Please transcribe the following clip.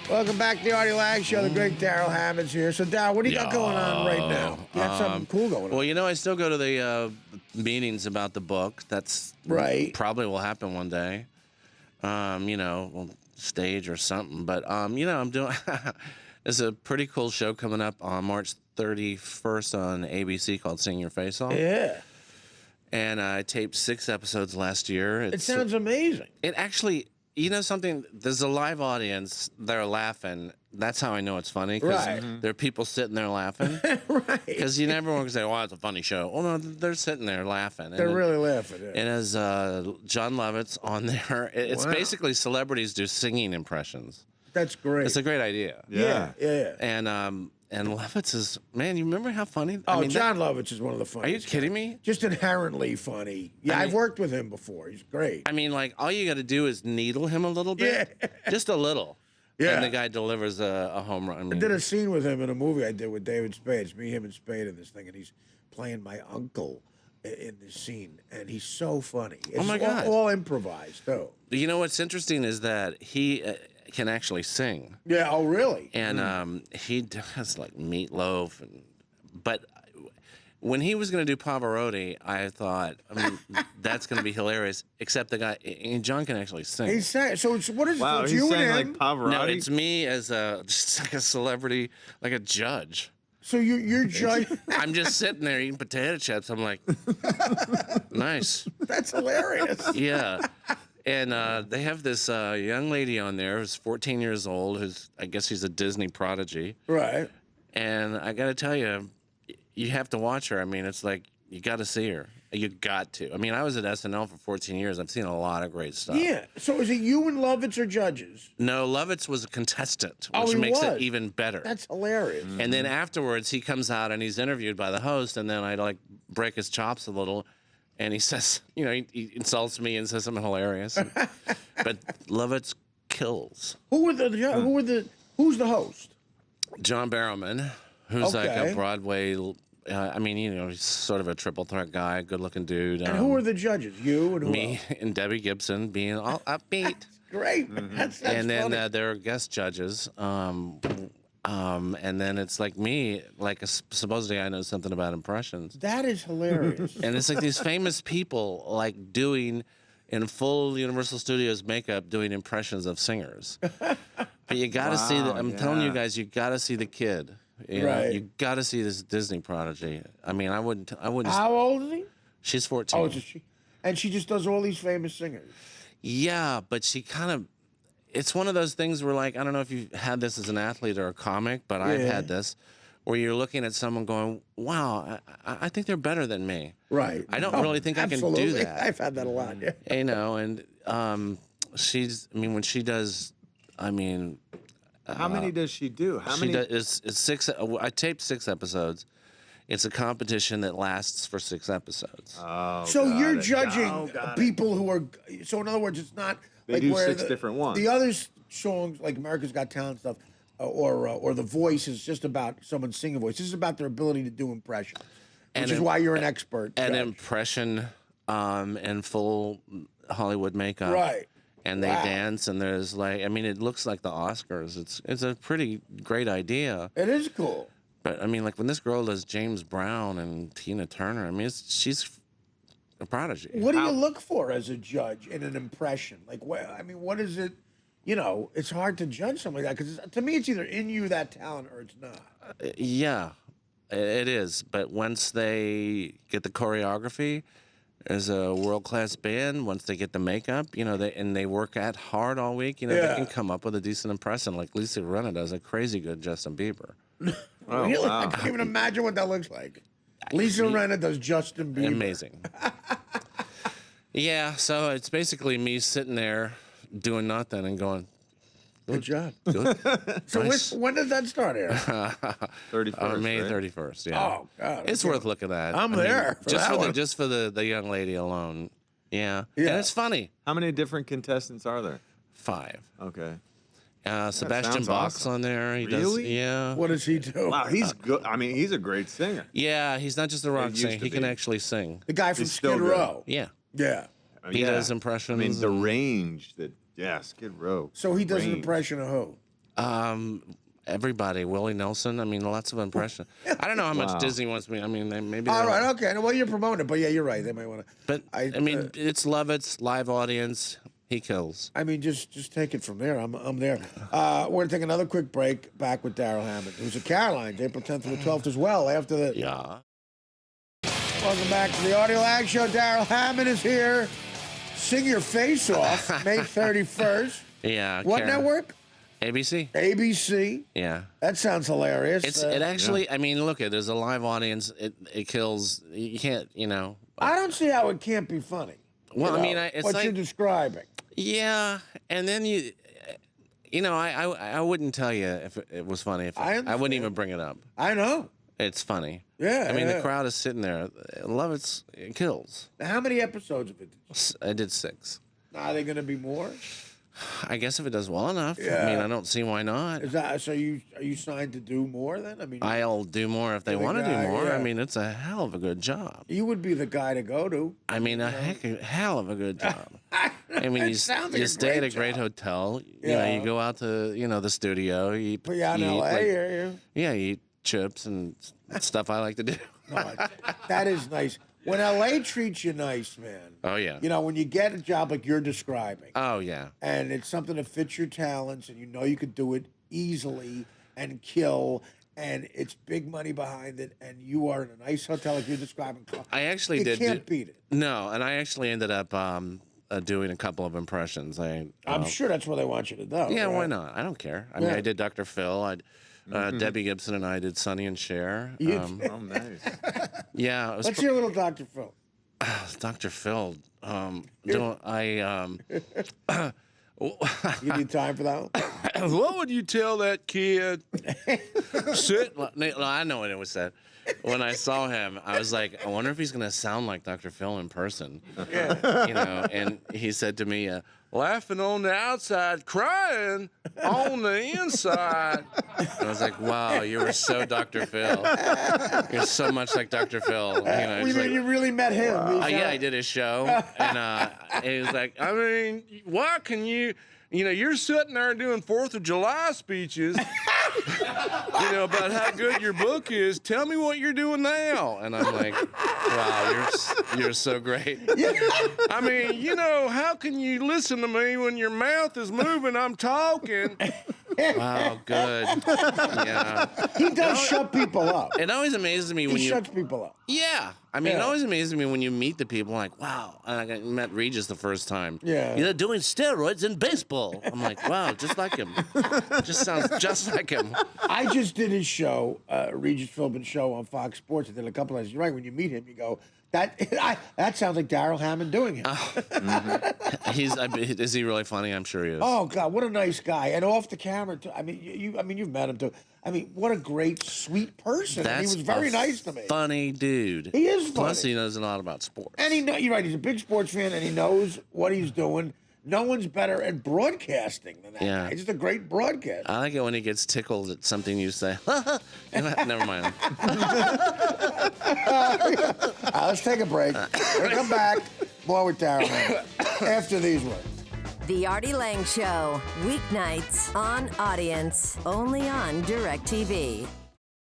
Welcome back to the Artie Lange Show. The great Darrell Hammond's here. So, Darrell, what do you got going on right now? You got something cool going on. Well, you know, I still go to the meetings about the book. That's right. Probably will happen one day. You know, well, stage or something. But, you know, I'm doing... There's a pretty cool show coming up on March 31st on ABC called Sing Your Face Off. Yeah. And I taped 6 episodes last year. It sounds amazing. It actually... You know something? There's a live audience. They're laughing. That's how I know it's funny. Right. There are people sitting there laughing. Right. Because you never want to say, "Oh, it's a funny show." Well, no, they're sitting there laughing. They're really laughing. Yeah. It has John Lovett's on there. It's basically celebrities do singing impressions. That's great. It's a great idea. Yeah. And Lovitz is, man, you remember how funny? Oh, I mean, John Lovitz is one of the funniest. Are you kidding me? Just inherently funny. Yeah, I've worked with him before. He's great. I mean, like, all you got to do is needle him a little bit. Yeah. Just a little. Yeah. And the guy delivers a home run. I mean, I did a scene with him in a movie I did with David Spade. It's me, him, and Spade in this thing, and he's playing my uncle in this scene, and he's so funny. It's oh, my God. All improvised, too. You know what's interesting is that he... can actually sing. Yeah. Oh, really? And he does like Meatloaf, but when he was going to do Pavarotti, I thought, I mean, that's going to be hilarious. Except the guy, and John can actually sing. He's saying, so it's, what is wow, it? It's he's you saying and like him? Pavarotti? No, it's me as just like a celebrity, like a judge. So you're judge. I'm just sitting there eating potato chips. I'm like, nice. That's hilarious. Yeah. And they have this young lady on there who's 14 years old, who's, I guess she's a Disney prodigy. Right. And I got to tell you, you have to watch her. I mean, it's like, you got to see her. You got to. I mean, I was at SNL for 14 years. I've seen a lot of great stuff. Yeah. So is it you and Lovitz or judges? No, Lovitz was a contestant, which makes it even better. That's hilarious. And then afterwards, he comes out and he's interviewed by the host, and then I like break his chops a little. And he says, you know, he insults me and says something hilarious. But Lovitz kills. Who's the host? John Barrowman, who's like a Broadway. I mean, you know, he's sort of a triple threat guy, good looking dude. And who are the judges? You and who me else? and Debbie Gibson being all upbeat. Great. That's and then funny. there are guest judges. And then it's like me, like supposedly I know something about impressions. That is hilarious. And it's like these famous people like doing in full Universal Studios makeup doing impressions of singers. But you got to see the, I'm telling you guys, you got to see the kid. You know, you got to see this Disney prodigy. I mean, I wouldn't. How old is he? She's 14. Oh, and she just does all these famous singers. Yeah, but she kind of. It's one of those things where, like, I don't know if you've had this as an athlete or a comic, but I've had this, where you're looking at someone going, wow, I think they're better than me. Right. I don't really think I can do that. I've had that a lot, yeah. You know, and she's, I mean, when she does, I mean. How many does she do? How many? It's 6, I taped 6 episodes. It's a competition that lasts for 6 episodes. Oh, so you're judging people who are, so in other words, it's not. They like do where 6 different ones. The other songs, like America's Got Talent stuff, or The Voice, is just about someone singing a voice. This is about their ability to do impressions, which is why you're an expert. An impression and full Hollywood makeup. Right. And they dance, and there's like, I mean, it looks like the Oscars. It's a pretty great idea. It is cool. But, I mean, like, when this girl does James Brown and Tina Turner, I mean, she's a prodigy. What do you look for as a judge in an impression? Like, I mean, what is it? You know, it's hard to judge something like that because to me, it's either in you, that talent, or it's not. Yeah, it is. But once they get the choreography, as a world-class band, once they get the makeup, you know, they work at hard all week, you know, they can come up with a decent impression. Like Lisa Rinna does a crazy good Justin Bieber. Oh, really? wow. I can't even imagine what that looks like. Lisa Rinna does Justin Bieber. Amazing. Yeah, so it's basically me sitting there doing nothing and going, good job. Good. So nice. when does that start here? 31st, May right? 31st, yeah. Oh, God. It's worth looking at. I'm there for that one. Just for the young lady alone. Yeah. And it's funny. How many different contestants are there? 5. Okay. Sebastian sounds Bach's awesome. on there. He Really? does, yeah. What does he do? Wow, he's good. I mean, he's a great singer. Yeah, he's not just a rock used singer. to He can be. actually sing. The guy from He's still Skid good. Row. Yeah. Yeah. He does impressions. I mean, the range that, Skid Row. So he does an range. impression of who? Everybody, Willie Nelson. I mean, lots of impressions. I don't know how much Wow. Disney wants me. I mean, maybe. All they'll- right, okay. Well, you're promoting it, but yeah, you're right. They might want to. But I mean, it's Lovett's live audience. He kills. I mean, just take it from there. I'm there. We're gonna take another quick break. Back with Darrell Hammond. It was at Caroline's, April 10th to the 12th as well. After the Yeah. welcome back to the Artie Lange Show. Darrell Hammond is here. Sing Your Face Off, May 31st. Yeah. What Karen. network? ABC. ABC. Yeah. That sounds hilarious. It actually. I mean, look, there's a live audience. It kills. You can't. I don't see how it can't be funny. Well, You I mean, know, it's what like you're describing. Yeah, and then I wouldn't tell you if it was funny. If I I wouldn't understand. even bring it up. I know. It's funny. Yeah, I mean, yeah. the crowd is sitting there. It kills. Now, how many episodes of it? I did 6. Are there going to be more? I guess if it does well enough. I Yeah. mean, I don't see why not. Is that so? Are you signed to do more then? I mean, I'll do more if they You're the want to do guy, more. yeah. I mean, it's a hell of a good job. you would be the guy to go to. I mean, hell of a good job. I mean, It sounds like you a stay at a great great job. hotel. Yeah. You go out to the studio. You Put you out in eat, L.A. like- yeah. you eat chips and stuff I like to do. No, that is nice. When L.A. treats you nice, man. Oh yeah. You know, when you get a job like you're describing, Oh yeah. and it's something that fits your talents, and you know you could do it easily and kill, and it's big money behind it, and you are in a nice hotel like you're describing. I actually you did. can't beat it. No, and I actually ended up doing a couple of impressions. I'm sure that's what they want you to do. Yeah, right? why not? I don't care. I mean, Yeah. I did Dr. Phil. Debbie Gibson and I did Sonny and Cher. You- Oh, nice. Yeah, it was Let's hear a little Dr. Phil. Dr. Phil. Don't I? You need time for that one? What would you tell that kid? Sit. No, I know what it was said. When I saw him, I was like, I wonder if he's gonna sound like Dr. Phil in person. Yeah. And he said to me, laughing on the outside, crying on the inside. I was like, wow, you were so Dr. Phil. You're so much like Dr. Phil. He's like, You really met him. yeah, I did his show, and he was like, I mean, why can you? You're sitting there doing 4th of July speeches, about how good your book is. Tell me what you're doing now. And I'm like, wow, you're so great. I mean, how can you listen to me when your mouth is moving? I'm talking. Wow, good. Yeah. He does shut people up. It always amazes me when He you. shuts people up. Yeah. I mean, it Yeah. always amazes me when you meet the people like, wow. And I met Regis the first time. Yeah. You're doing steroids in baseball. I'm like, wow, just like him. Just sounds just like him. I just did his show, Regis Philbin's show on Fox Sports. I did a couple of. You're right. When you meet him, you go, that sounds like Darrell Hammond doing it. Is he really funny? I'm sure he is. Oh God, what a nice guy! And off the camera too. I mean, you've met him too. I mean, what a great, sweet person. And he was very nice to me. Funny dude. He is funny. Plus, he knows a lot about sports. And you're right. He's a big sports fan, and he knows what he's doing. No one's better at broadcasting than that guy. He's just a great broadcaster. I like it when he gets tickled at something you say. Never mind. Let's take a break. We'll come back. More with Darrell Hammond after these words. The Artie Lange Show, weeknights on Audience, only on DirecTV.